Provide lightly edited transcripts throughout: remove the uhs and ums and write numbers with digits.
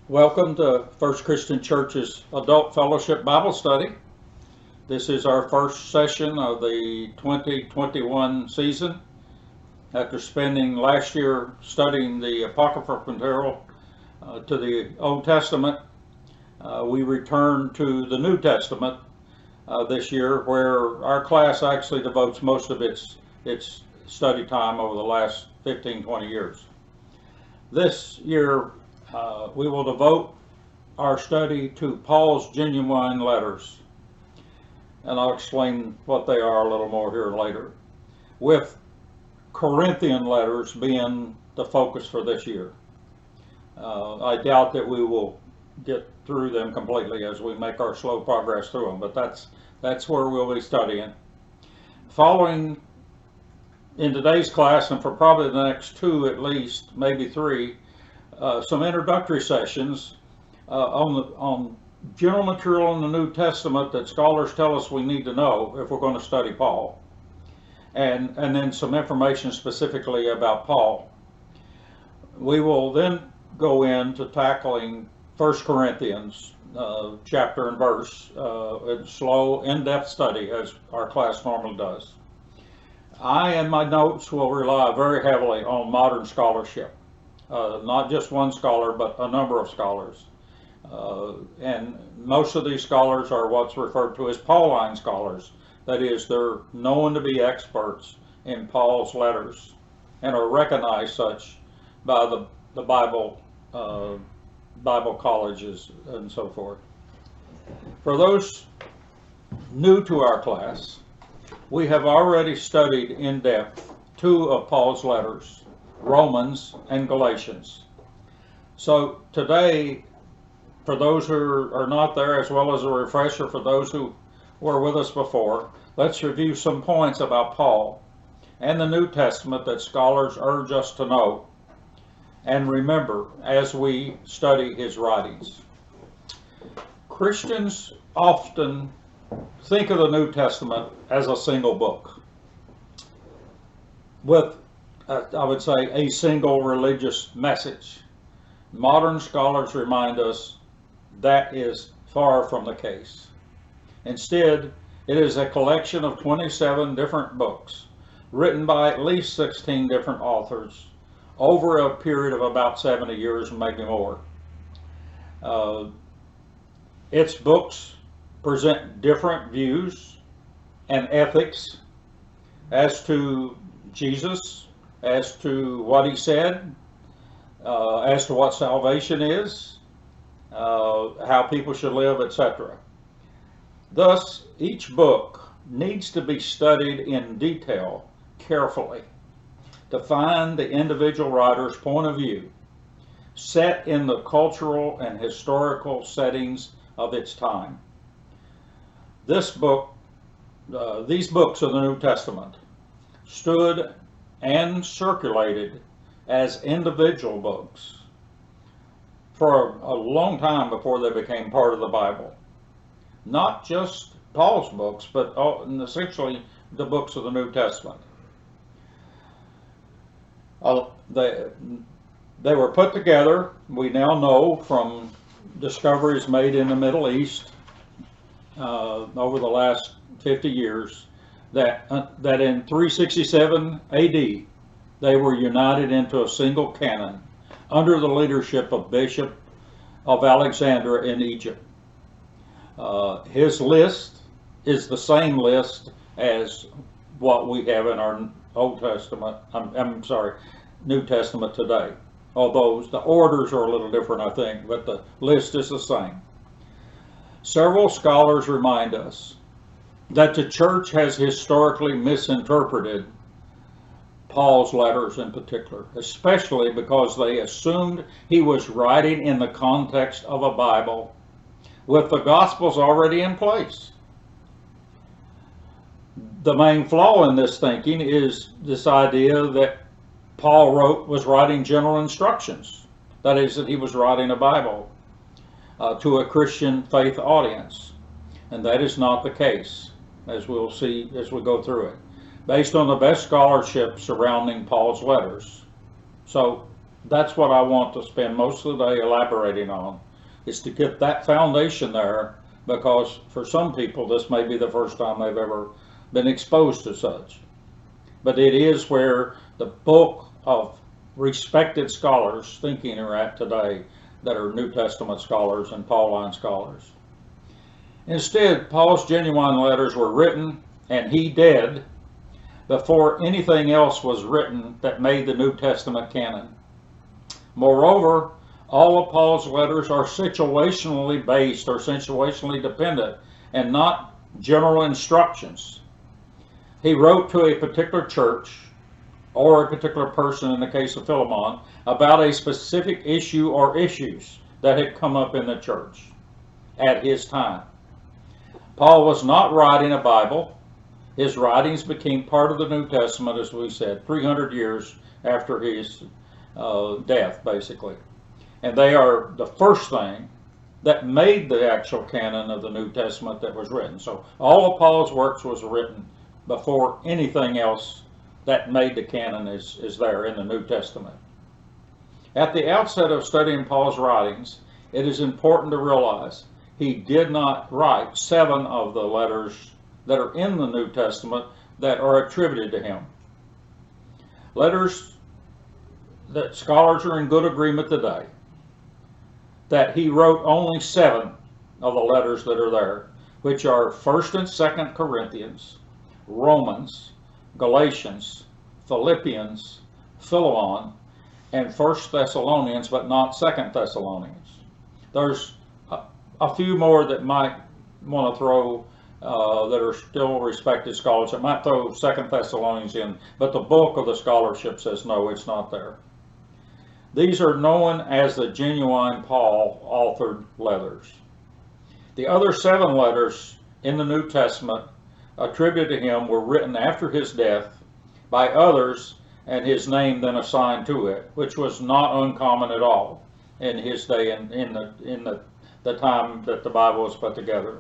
Welcome to First Christian Church's Adult Fellowship Bible Study. This is our first session of the 2021 season. After spending last year studying the Apocryphal material to the Old Testament, we return to the New Testament this year, where our class actually devotes most of its study time over the last 15-20 years. This year, we will devote our study to Paul's genuine letters, and I'll explain what they are a little more here later, with Corinthian letters being the focus for this year. I doubt that we will get through them completely as we make our slow progress through them, but that's where we'll be studying. Following in today's class, and for probably the next two at least, maybe three, some introductory sessions on general material in the New Testament that scholars tell us we need to know if we're going to study Paul, and then some information specifically about Paul. We will then go into tackling 1 Corinthians chapter and verse in slow, in-depth study, as our class normally does. I and my notes will rely very heavily on modern scholarship. Not just one scholar, but a number of scholars. And most of these scholars are what's referred to as Pauline scholars. That is, they're known to be experts in Paul's letters and are recognized such by the Bible colleges and so forth. For those new to our class, we have already studied in depth two of Paul's letters, Romans and Galatians. So today, for those who are not there, as well as a refresher for those who were with us before, let's review some points about Paul and the New Testament that scholars urge us to know and remember as we study his writings. Christians often think of the New Testament as a single book with, I would say, a single religious message. Modern scholars remind us that is far from the case. Instead, it is a collection of 27 different books written by at least 16 different authors over a period of about 70 years, maybe more. Its books present different views and ethics as to Jesus, as to what he said, as to what salvation is, how people should live, etc. Thus, each book needs to be studied in detail, carefully, to find the individual writer's point of view, set in the cultural and historical settings of its time. These books of the New Testament stood and circulated as individual books for a long time before they became part of the Bible. Not just Paul's books, but essentially the books of the New Testament. They were put together, we now know from discoveries made in the Middle East over the last 50 years, that in 367 AD, they were united into a single canon under the leadership of Bishop of Alexandria in Egypt. His list is the same list as what we have in our New Testament today. Although the orders are a little different, I think, but the list is the same. Several scholars remind us that the church has historically misinterpreted Paul's letters in particular, especially because they assumed he was writing in the context of a Bible with the Gospels already in place. The main flaw in this thinking is this idea that Paul was writing general instructions. That is, that he was writing a Bible to a Christian faith audience. And that is not the case, as we'll see as we go through it, based on the best scholarship surrounding Paul's letters. So That's what I want to spend most of the day elaborating on, is to get that foundation there, because for some people this may be the first time they've ever been exposed to such. But it is where the bulk of respected scholars thinking are at today, that are New Testament scholars and Pauline scholars. Instead, Paul's genuine letters were written, and he dead, before anything else was written that made the New Testament canon. Moreover, all of Paul's letters are situationally based or situationally dependent, and not general instructions. He wrote to a particular church or a particular person, in the case of Philemon, about a specific issue or issues that had come up in the church at his time. Paul was not writing a Bible. His writings became part of the New Testament, as we said, 300 years after his death, basically. And they are the first thing that made the actual canon of the New Testament that was written. So all of Paul's works was written before anything else that made the canon is there in the New Testament. At the outset of studying Paul's writings, it is important to realize he did not write 7 of the letters that are in the New Testament that are attributed to him. Letters that scholars are in good agreement today that he wrote only 7 of the letters that are there, which are 1st and 2nd Corinthians, Romans, Galatians, Philippians, Philemon, and 1st Thessalonians, but not 2nd Thessalonians. There's a few more that might want to throw that are still respected scholars that might throw 2nd Thessalonians in, but the bulk of the scholarship says no, it's not there. These are known as the genuine Paul authored letters. The other 7 letters in the New Testament attributed to him were written after his death by others, and his name then assigned to it, which was not uncommon at all in his day and in the time that the Bible was put together.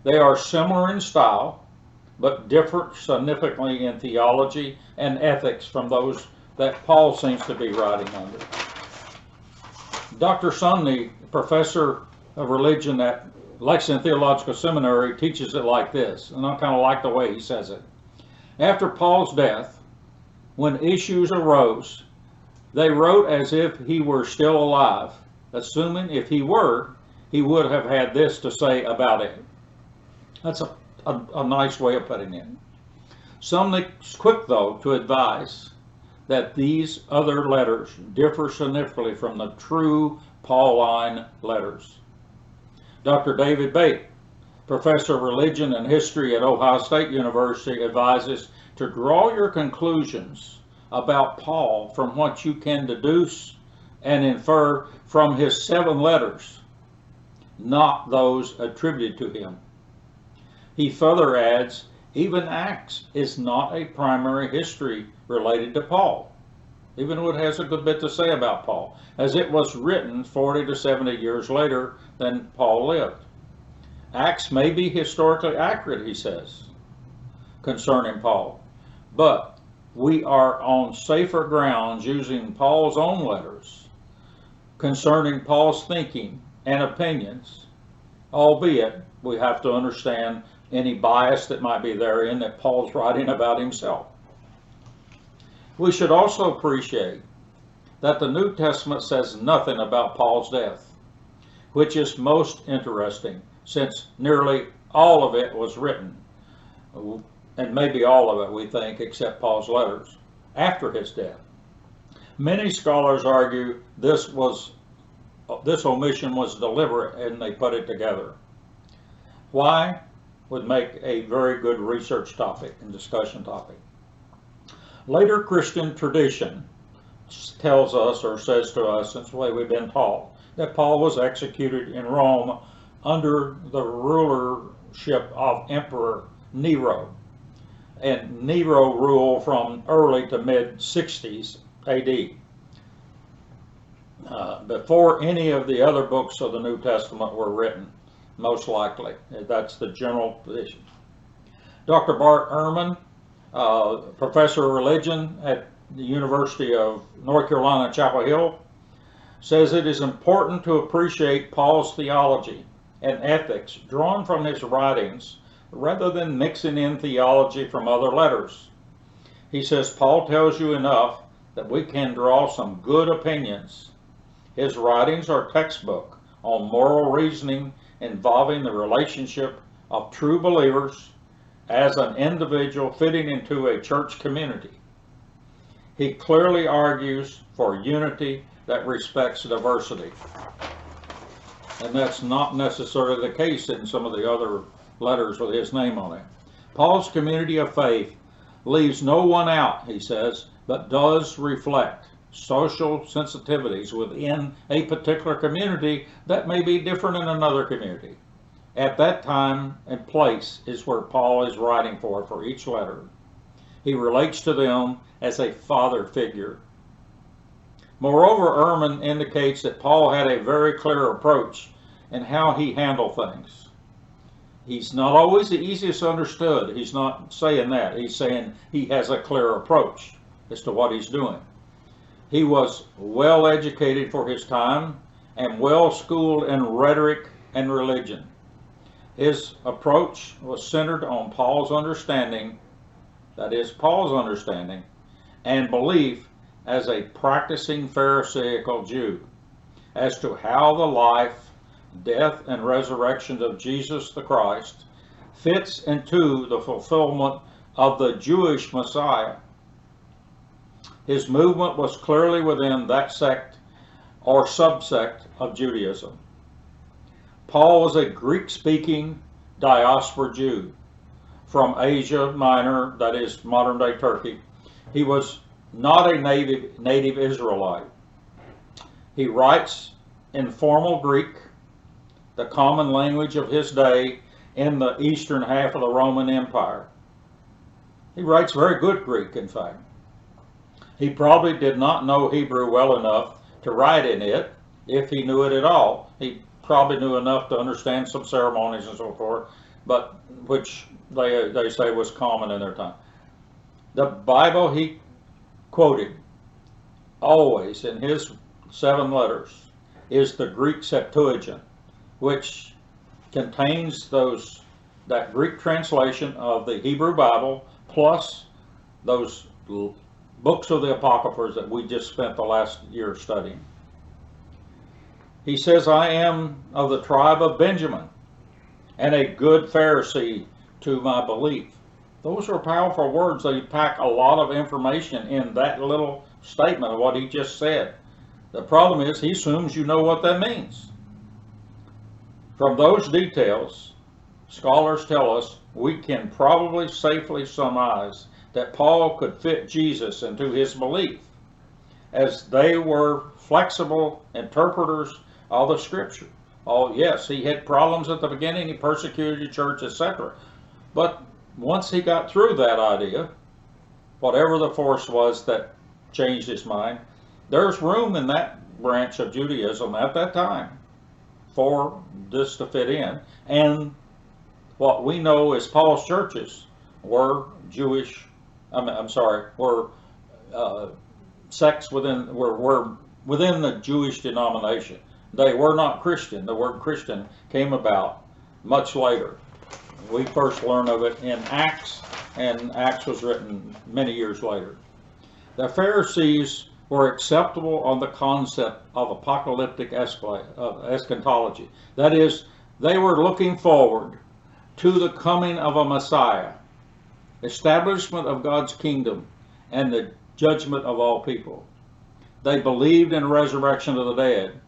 They are similar in style, but differ significantly in theology and ethics from those that Paul seems to be writing under. Dr. Sumney, professor of religion at Lexington Theological Seminary, teaches it like this, and I kind of like the way he says it. After Paul's death, when issues arose, they wrote as if he were still alive, assuming if he were, he would have had this to say about it. That's a nice way of putting it. Sumney's quick, though, to advise that these other letters differ significantly from the true Pauline letters. Dr. David Bate, professor of religion and history at Ohio State University, advises to draw your conclusions about Paul from what you can deduce and infer from his 7 letters, not those attributed to him. He further adds, even Acts is not a primary history related to Paul, even though it has a good bit to say about Paul, as it was written 40 to 70 years later than Paul lived. Acts may be historically accurate, he says, concerning Paul, but we are on safer grounds using Paul's own letters concerning Paul's thinking and opinions, albeit we have to understand any bias that might be therein that Paul's writing about himself. We should also appreciate that the New Testament says nothing about Paul's death, which is most interesting since nearly all of it was written, and maybe all of it we think except Paul's letters, after his death. Many scholars argue this omission was deliberate and they put it together. Why? Would make a very good research topic and discussion topic. Later Christian tradition tells us, or says to us, that's the way we've been taught, that Paul was executed in Rome under the rulership of Emperor Nero. And Nero ruled from early to mid-60s AD. Before any of the other books of the New Testament were written, most likely. That's the general position. Dr. Bart Ehrman, professor of religion at the University of North Carolina, Chapel Hill, says it is important to appreciate Paul's theology and ethics drawn from his writings rather than mixing in theology from other letters. He says Paul tells you enough that we can draw some good opinions. His writings are textbook on moral reasoning involving the relationship of true believers as an individual fitting into a church community. He clearly argues for unity that respects diversity. And that's not necessarily the case in some of the other letters with his name on it. Paul's community of faith leaves no one out, he says, but does reflect social sensitivities within a particular community that may be different in another community. At that time and place is where Paul is writing for each letter. He relates to them as a father figure. Moreover, Ehrman indicates that Paul had a very clear approach in how he handled things. He's not always the easiest understood. He's not saying that. He's saying he has a clear approach as to what he's doing. He was well educated for his time and well schooled in rhetoric and religion. His approach was centered on Paul's understanding, that is, Paul's understanding and belief as a practicing Pharisaical Jew as to how the life, death, and resurrection of Jesus the Christ fits into the fulfillment of the Jewish Messiah. His movement was clearly within that sect or subsect of Judaism. Paul was a Greek-speaking diaspora Jew from Asia Minor, that is modern-day Turkey. He was not a native Israelite. He writes in formal Greek, the common language of his day in the eastern half of the Roman Empire. He writes very good Greek, in fact. He probably did not know Hebrew well enough to write in it, if he knew it at all. He probably knew enough to understand some ceremonies and so forth, but which they say was common in their time. The Bible he quoted always in his 7 letters is the Greek Septuagint, which contains that Greek translation of the Hebrew Bible plus those books of the Apocryphas that we just spent the last year studying. He says, I am of the tribe of Benjamin and a good Pharisee to my belief. Those are powerful words. They pack a lot of information in that little statement of what he just said. The problem is he assumes you know what that means. From those details, scholars tell us we can probably safely surmise that Paul could fit Jesus into his belief, as they were flexible interpreters of the Scripture. Oh yes, he had problems at the beginning, he persecuted the church, etc. But once he got through that idea, whatever the force was that changed his mind, there's room in that branch of Judaism at that time for this to fit in. And what we know as Paul's churches were were sects were within the Jewish denomination. They were not Christian. The word Christian came about much later. We first learn of it in Acts, and Acts was written many years later. The Pharisees were acceptable on the concept of apocalyptic eschatology. That is, they were looking forward to the coming of a Messiah, establishment of God's kingdom, and the judgment of all people. They believed in resurrection of the dead.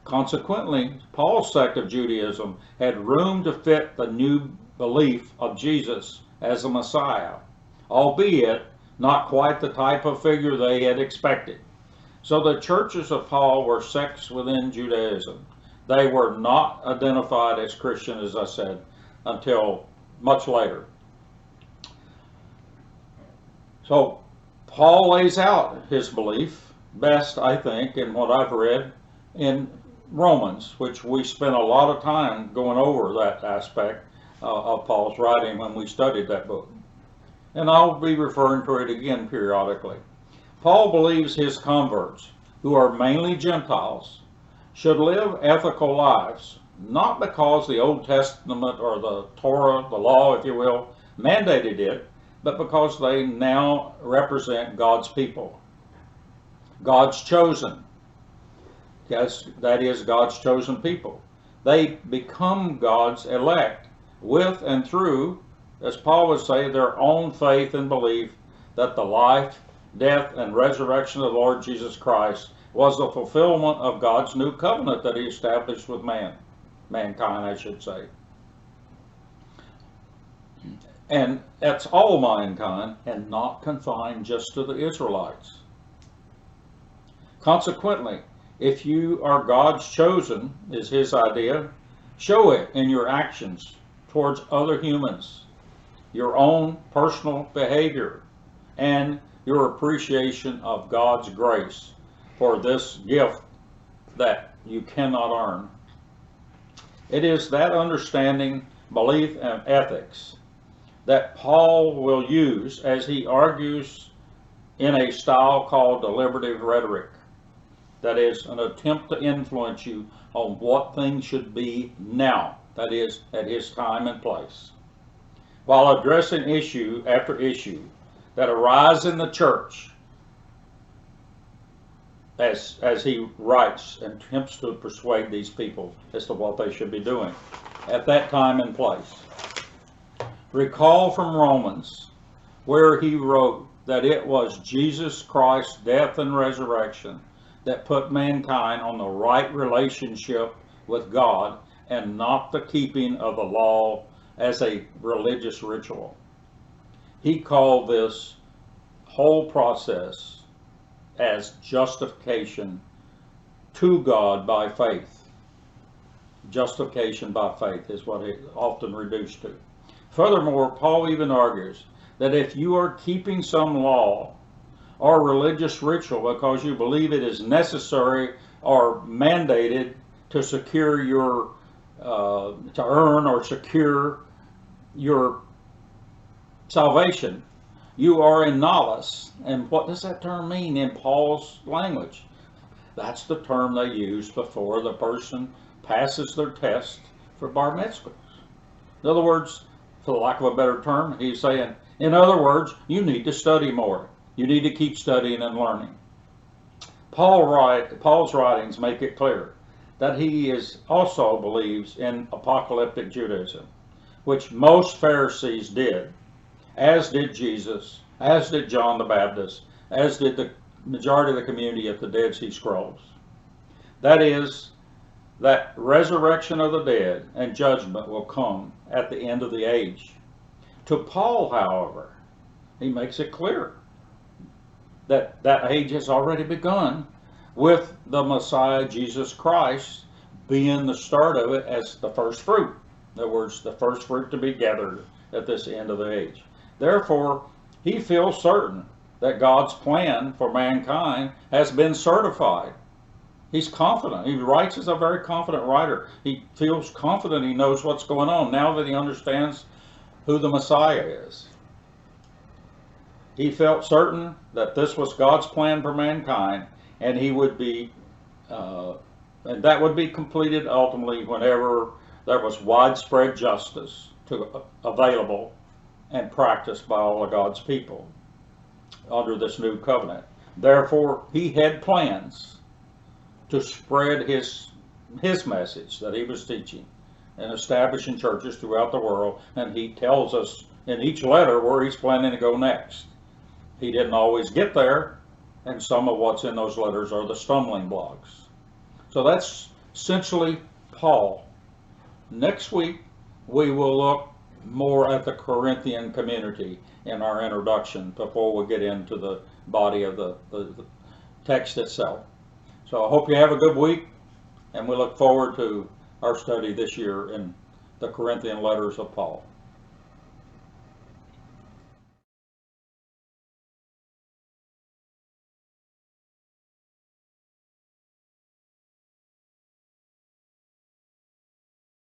Consequently, Paul's sect of Judaism had room to fit the new belief of Jesus as a Messiah, albeit not quite the type of figure they had expected. So the churches of Paul were sects within Judaism. They were not identified as Christian, as I said, until much later. So Paul lays out his belief best, I think, in what I've read in Romans, which we spent a lot of time going over that aspect of Paul's writing when we studied that book. And I'll be referring to it again periodically. Paul believes his converts, who are mainly Gentiles, should live ethical lives, not because the Old Testament or the Torah, the law, if you will, mandated it, but because they now represent God's people, God's chosen. Yes, that is God's chosen people. They become God's elect with and through, as Paul would say, their own faith and belief that the life, death, and resurrection of the Lord Jesus Christ was the fulfillment of God's new covenant that he established with mankind, I should say. And that's all mankind, and not confined just to the Israelites. Consequently, if you are God's chosen, is his idea, show it in your actions towards other humans, your own personal behavior, and your appreciation of God's grace for this gift that you cannot earn. It is that understanding, belief, and ethics that Paul will use as he argues in a style called deliberative rhetoric. That is an attempt to influence you on what things should be now, that is, at his time and place, while addressing issue after issue that arise in the church as he writes and attempts to persuade these people as to what they should be doing at that time and place. Recall from Romans, where he wrote that it was Jesus Christ's death and resurrection that put mankind on the right relationship with God and not the keeping of the law as a religious ritual. He called this whole process as justification to God by faith. Justification by faith is what it often reduced to. Furthermore, Paul even argues that if you are keeping some law or religious ritual because you believe it is necessary or mandated to secure your, to earn or secure your salvation, you are a novice. And what does that term mean in Paul's language? That's the term they use before the person passes their test for bar mitzvah. In other words, for the lack of a better term, he's saying, in other words, you need to study more. You need to keep studying and learning. Paul's writings make it clear that he also believes in apocalyptic Judaism, which most Pharisees did, as did Jesus, as did John the Baptist, as did the majority of the community at the Dead Sea Scrolls. That is, that resurrection of the dead and judgment will come at the end of the age. To Paul, however, he makes it clear that that age has already begun with the Messiah, Jesus Christ, being the start of it as the first fruit. In other words, the first fruit to be gathered at this end of the age. Therefore, he feels certain that God's plan for mankind has been certified. He's confident. He writes as a very confident writer. He feels confident he knows what's going on now that he understands who the Messiah is. He felt certain that this was God's plan for mankind, and he would be, and that would be completed ultimately whenever there was widespread justice available and practiced by all of God's people under this new covenant. Therefore, he had plans to spread his message that he was teaching and establishing churches throughout the world, and he tells us in each letter where he's planning to go next. He didn't always get there, and some of what's in those letters are the stumbling blocks. So that's essentially Paul. Next week, we will look more at the Corinthian community in our introduction before we get into the body of the text itself. So I hope you have a good week, and we look forward to our study this year in the Corinthian letters of Paul.